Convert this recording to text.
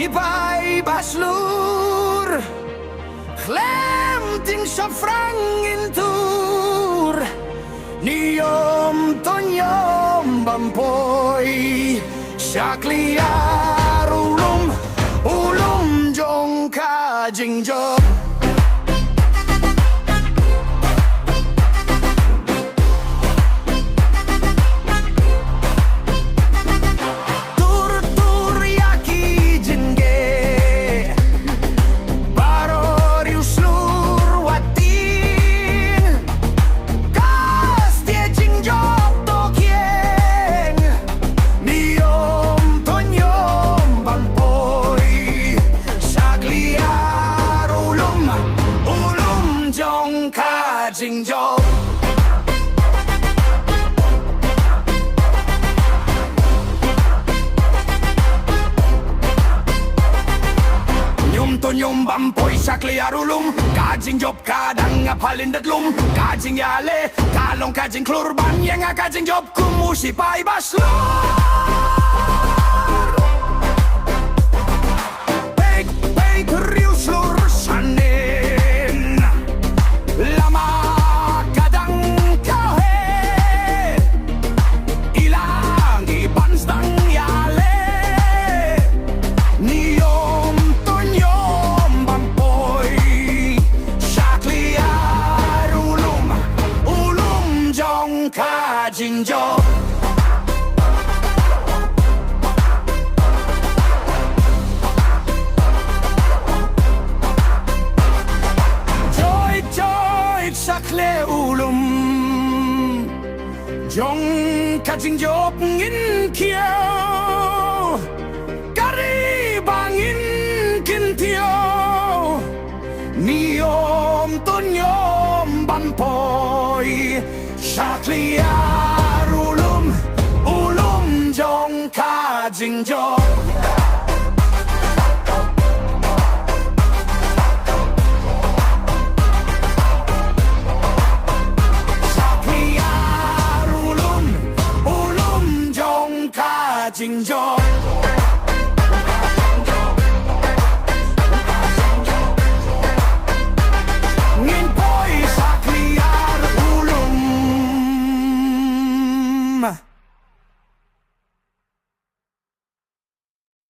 Sipay baslur Klem shop frangin tur Niyom tonyom bampoy Shakliar ulum jong ka jingjob 징조 Nyum to nyum bampoy sakli arulum Kajing job kadang ngapalin datlum Kajing yale kalong kajing klurban Yang kajing job kumusipay baslur Pek riu slur sanin Lama 징조 조익 sakle ulum 종 가징조 인 키어 까리방인 근티어 니옴 또뇽 반포이 샤클리아 ulum jong ka jing jo